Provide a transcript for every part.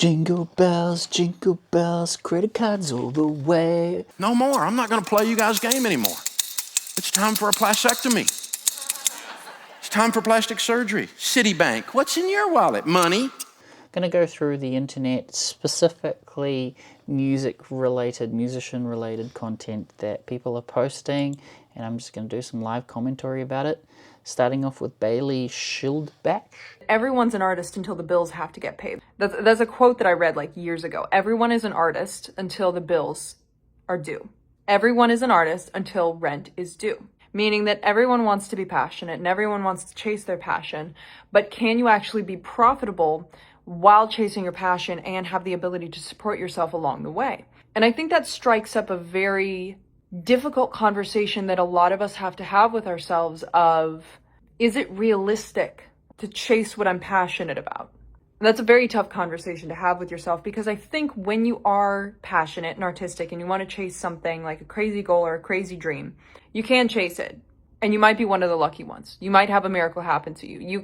jingle bells, credit cards all the way. No more. I'm not going to play you guys' game anymore. It's time for a plastectomy. It's time for plastic surgery. Citibank, what's in your wallet? Money. Going to go through the internet, specifically musician-related content that people are posting, and I'm just going to do some live commentary about it, starting off with Bailey Schildbach. Everyone's an artist until the bills have to get paid. That's a quote that I read like years ago. Everyone is an artist until the bills are due. Everyone is an artist until rent is due. Meaning that everyone wants to be passionate and everyone wants to chase their passion, but can you actually be profitable while chasing your passion and have the ability to support yourself along the way? And I think that strikes up a very difficult conversation that a lot of us have to have with ourselves of, is it realistic to chase what I'm passionate about? And that's a very tough conversation to have with yourself, because I think when you are passionate and artistic and you want to chase something like a crazy goal or a crazy dream, you can chase it. And you might be one of the lucky ones. You might have a miracle happen to you. You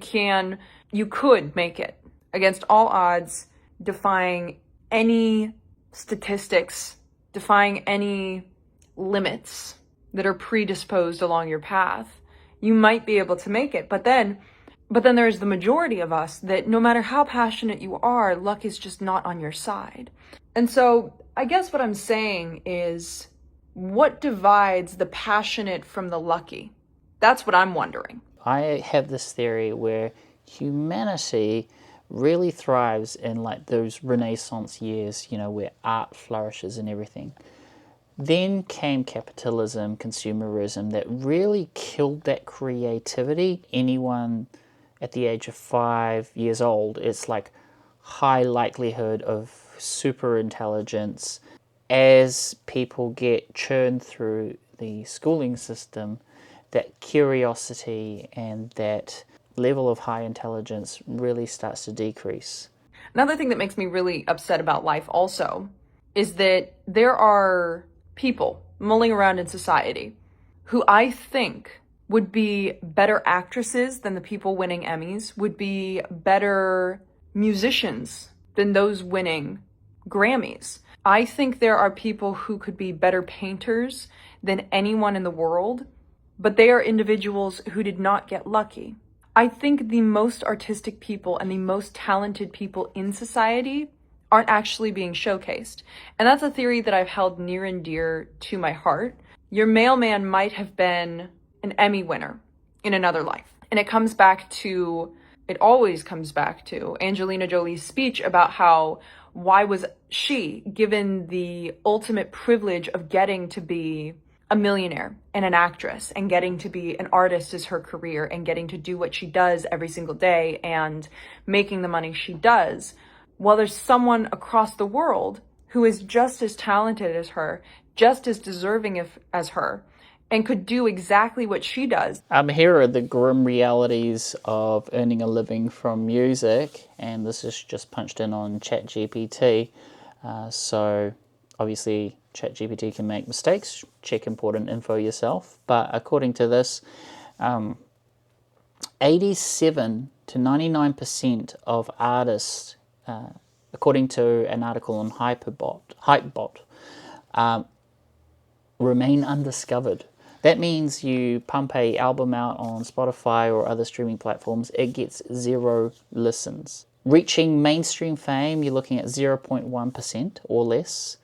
could make it against all odds, defying any statistics, defying any limits that are predisposed along your path. You might be able to make it, but then there's the majority of us that no matter how passionate you are, luck is just not on your side. And so I guess what I'm saying is, what divides the passionate from the lucky? That's what I'm wondering. I have this theory where humanity really thrives in like those Renaissance years, where art flourishes and everything. Then came capitalism, consumerism, that really killed that creativity. Anyone at the age of 5 years old, it's like high likelihood of super intelligence. As people get churned through the schooling system, that curiosity and that level of high intelligence really starts to decrease. Another thing that makes me really upset about life also is that there are people mulling around in society who I think would be better actresses than the people winning Emmys, would be better musicians than those winning Grammys. I think there are people who could be better painters than anyone in the world, but they are individuals who did not get lucky. I think the most artistic people and the most talented people in society aren't actually being showcased. And that's a theory that I've held near and dear to my heart. Your mailman might have been an Emmy winner in another life. And it always comes back to Angelina Jolie's speech about how, why was she given the ultimate privilege of getting to be a millionaire and an actress and getting to be an artist as her career and getting to do what she does every single day and making the money she does, while there's someone across the world who is just as talented as her, just as deserving as her, and could do exactly what she does. Here are the grim realities of earning a living from music, and this is just punched in on ChatGPT. So obviously ChatGPT can make mistakes. Check important info yourself. But according to this, 87 to 99% of artists, according to an article on Hypebot, remain undiscovered. That means you pump a album out on Spotify or other streaming platforms, it gets 0 listens. Reaching mainstream fame, you're looking at 0.1% or less.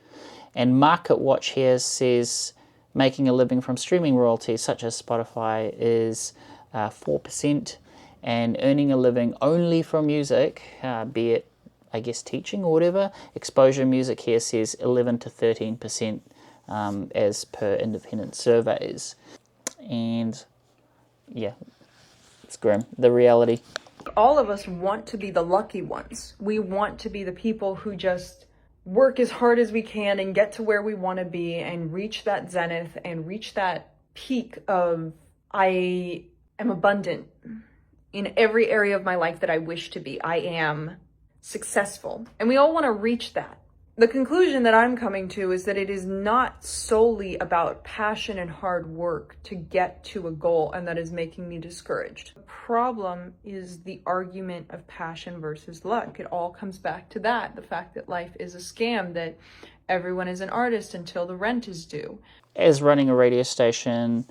And MarketWatch here says making a living from streaming royalties, such as Spotify, is 4%. And earning a living only from music, be it, I guess, teaching or whatever, exposure music here says 11 to 13%. As per independent surveys. And yeah, it's grim, the reality. All of us want to be the lucky ones. We want to be the people who just work as hard as we can and get to where we want to be and reach that zenith and reach that peak of, I am abundant in every area of my life that I wish to be. I am successful. And we all want to reach that. The conclusion that I'm coming to is that it is not solely about passion and hard work to get to a goal, and that is making me discouraged. The problem is the argument of passion versus luck. It all comes back to that, the fact that life is a scam, that everyone is an artist until the rent is due. As running a radio station,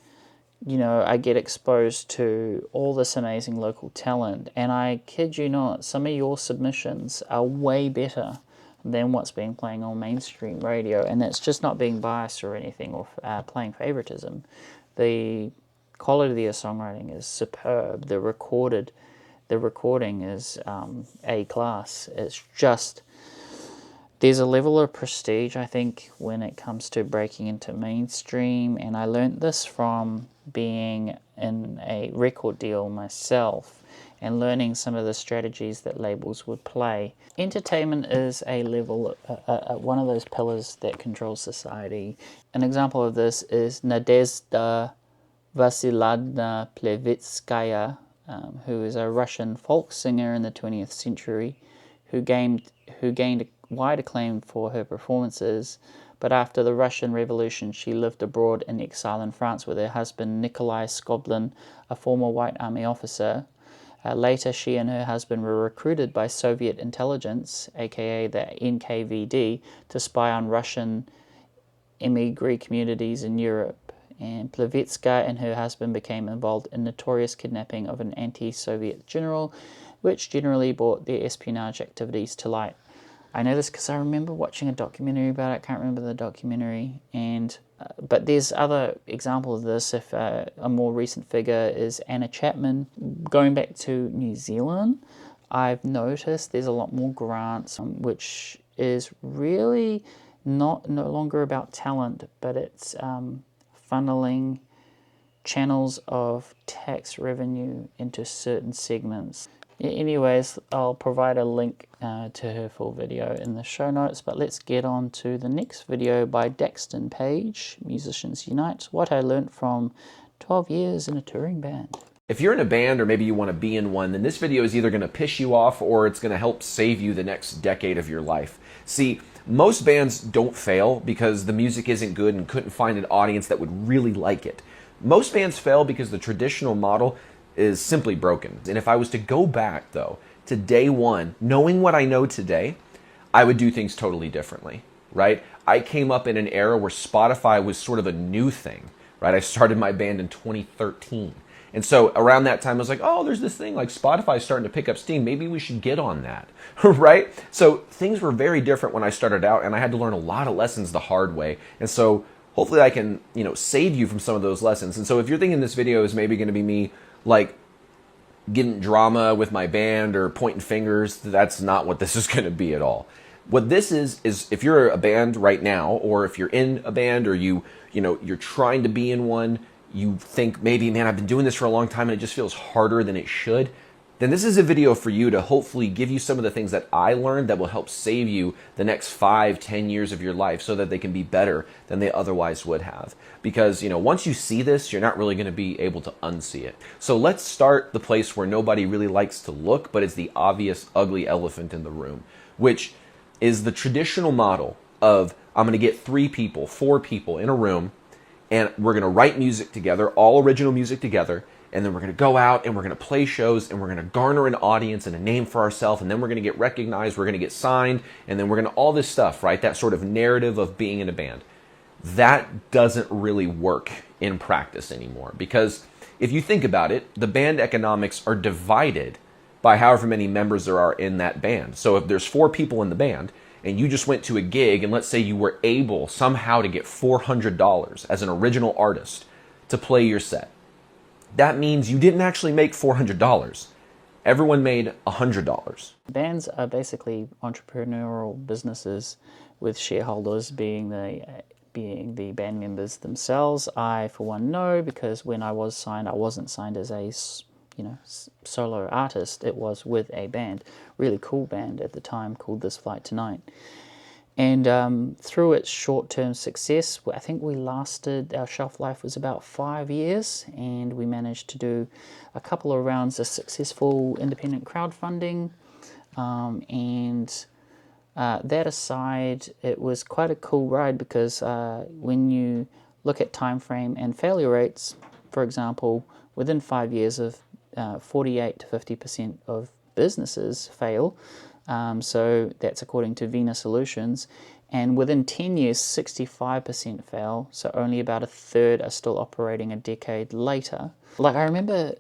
you know, I get exposed to all this amazing local talent, and I kid you not, some of your submissions are way better than what's being playing on mainstream radio, and that's just not being biased or anything, or playing favoritism. The quality of songwriting is superb. The recording is A class. It's just, there's a level of prestige, I think, when it comes to breaking into mainstream, and I learned this from being in a record deal myself and learning some of the strategies that labels would play. Entertainment is a level, one of those pillars that controls society. An example of this is Nadezhda Vasilyevna Plevitskaya, who is a Russian folk singer in the 20th century, who gained wide acclaim for her performances, but after the Russian Revolution she lived abroad in exile in France with her husband Nikolai Skoblin, a former White Army officer. Later, she and her husband were recruited by Soviet intelligence, aka the NKVD, to spy on Russian emigre communities in Europe. And Plevitska and her husband became involved in notorious kidnapping of an anti-Soviet general, which generally brought their espionage activities to light. I know this because I remember watching a documentary about it. I can't remember the documentary, but there's other examples of this. If a more recent figure is Anna Chapman. Going back to New Zealand, I've noticed there's a lot more grants, which is really no longer about talent, but it's funneling channels of tax revenue into certain segments. Anyways, I'll provide a link to her full video in the show notes, but let's get on to the next video by Daxton Page, Musicians Unite, What I Learned from 12 Years in a Touring Band. If you're in a band, or maybe you want to be in one, then this video is either going to piss you off or it's going to help save you the next decade of your life. See, most bands don't fail because the music isn't good and couldn't find an audience that would really like it. Most bands fail because the traditional model is simply broken. And if I was to go back, though, to day one, knowing what I know today, I would do things totally differently, right? I came up in an era where Spotify was sort of a new thing, right? I started my band in 2013. And so around that time, I was like, oh, there's this thing like Spotify starting to pick up steam. Maybe we should get on that, right? So things were very different when I started out, and I had to learn a lot of lessons the hard way. And so hopefully I can, save you from some of those lessons. And so if you're thinking this video is maybe going to be me like getting drama with my band or pointing fingers, that's not what this is going to be at all. What this is if you're a band right now, or if you're in a band, or you're trying to be in one, you think maybe, man, I've been doing this for a long time and it just feels harder than it should, then this is a video for you to hopefully give you some of the things that I learned that will help save you the next 5-10 years of your life so that they can be better than they otherwise would have. Because, once you see this, you're not really going to be able to unsee it. So let's start the place where nobody really likes to look, but it's the obvious ugly elephant in the room, which is the traditional model of I'm going to get 3 people, 4 people in a room, and we're going to write music together, all original music together, and then we're going to go out and we're going to play shows and we're going to garner an audience and a name for ourselves, and then we're going to get recognized, we're going to get signed, and then we're going to all this stuff, right? That sort of narrative of being in a band. That doesn't really work in practice anymore, because if you think about it, the band economics are divided by however many members there are in that band. So if there's 4 people in the band and you just went to a gig, and let's say you were able somehow to get $400 as an original artist to play your set, that means you didn't actually make $400. Everyone made $100. Bands are basically entrepreneurial businesses with shareholders being the band members themselves. I, for one, know, because when I was signed, I wasn't signed as a solo artist. It was with a band, really cool band at the time called This Flight Tonight. And through its short-term success, I think our shelf life was about 5 years, and we managed to do a couple of rounds of successful independent crowdfunding, and That aside, it was quite a cool ride because when you look at time frame and failure rates, for example, within 5 years of 48 to 50% of businesses fail. So that's according to Vena Solutions. And within 10 years, 65% fail. So only about a third are still operating a decade later. Like, I remember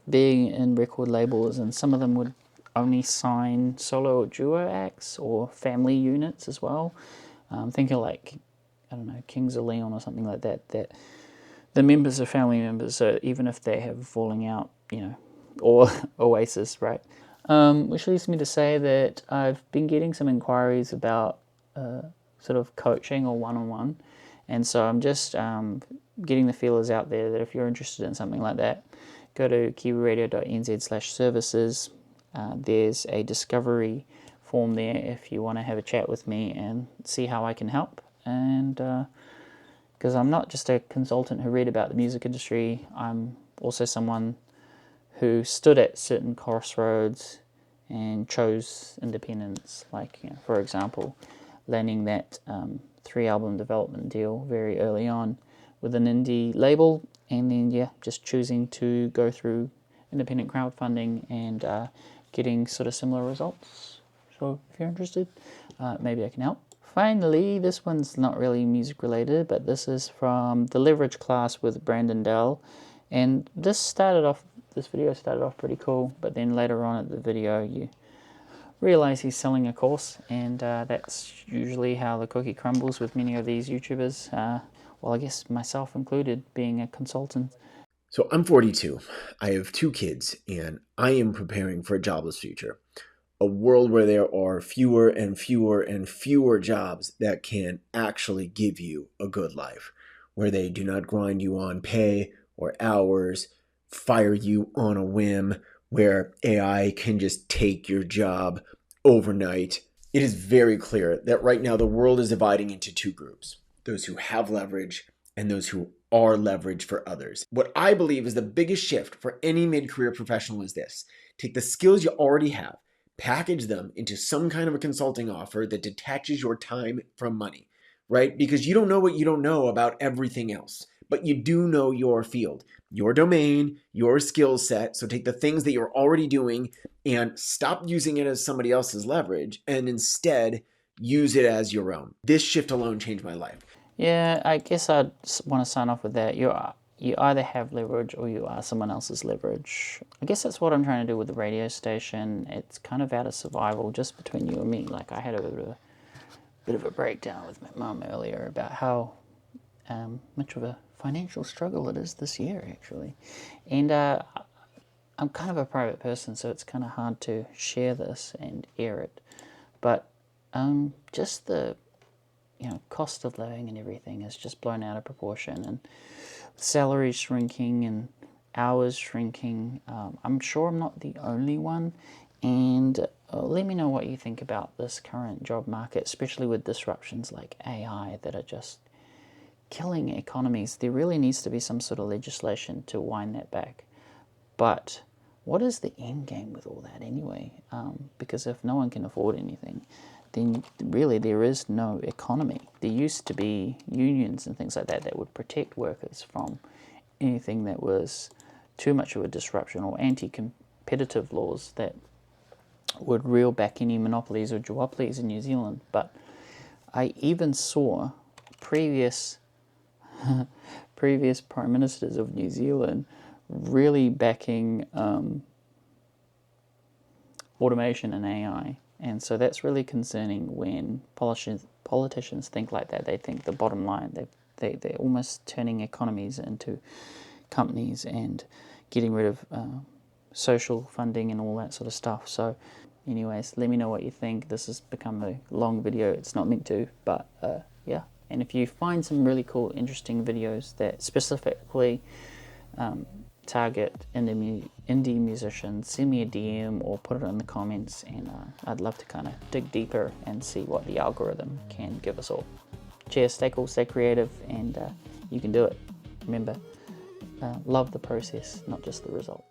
being in record labels and some of them would only sign solo or duo acts or family units as well. Think of like, I don't know, Kings of Leon or something like that, that the members are family members, so even if they have falling out, you know, or Oasis, right? Which leads me to say that I've been getting some inquiries about sort of coaching or one-on-one, and so I'm just getting the feelers out there that if you're interested in something like that, go to kiwiradio.nz/services. There's a discovery form there if you want to have a chat with me and see how I can help. And because I'm not just a consultant who read about the music industry, I'm also someone who stood at certain crossroads and chose independence, like, you know, for example, landing that 3-album development deal very early on with an indie label, and then just choosing to go through independent crowdfunding and getting sort of similar results. So if you're interested, maybe I can help. Finally, this one's not really music related, but this is from the Leverage class with Brandon Dell, and this video started off pretty cool, but then later on at the video you realize he's selling a course, and that's usually how the cookie crumbles with many of these YouTubers, well, I guess myself included, being a consultant. So I'm 42. I have 2 kids, and I am preparing for a jobless future. A world where there are fewer and fewer and fewer jobs that can actually give you a good life, where they do not grind you on pay or hours, fire you on a whim, where AI can just take your job overnight. It is very clear that right now the world is dividing into 2 groups: those who have leverage and those who are leverage for others. What I believe is the biggest shift for any mid-career professional is this: take the skills you already have, package them into some kind of a consulting offer that detaches your time from money, right? Because you don't know what you don't know about everything else, but you do know your field, your domain, your skill set. So take the things that you're already doing and stop using it as somebody else's leverage and instead use it as your own. This shift alone changed my life. Yeah, I guess I'd want to sign off with that. You either have leverage or you are someone else's leverage. I guess that's what I'm trying to do with the radio station. It's kind of out of survival just between you and me. Like, I had a bit of a breakdown with my mum earlier about how much of a financial struggle it is this year, actually. And I'm kind of a private person, so it's kind of hard to share this and air it. But just the cost of living and everything is just blown out of proportion, and salaries shrinking and hours shrinking. I'm sure I'm not the only one, and let me know what you think about this current job market, especially with disruptions like AI that are just killing economies. There really needs to be some sort of legislation to wind that back. But what is the end game with all that anyway? Because if no one can afford anything, then really there is no economy. There used to be unions and things like that that would protect workers from anything that was too much of a disruption, or anti-competitive laws that would reel back any monopolies or duopolies in New Zealand. But I even saw previous prime ministers of New Zealand really backing automation and AI. And so that's really concerning when politicians think like that. They think the bottom line, they're almost turning economies into companies and getting rid of social funding and all that sort of stuff. So anyways, let me know what you think. This has become a long video. It's not meant to, but yeah. And if you find some really cool, interesting videos that specifically target indie musicians, send me a DM or put it in the comments, and I'd love to kind of dig deeper and see what the algorithm can give us all. Cheers, stay cool, stay creative, and you can do it. Remember, love the process, not just the result.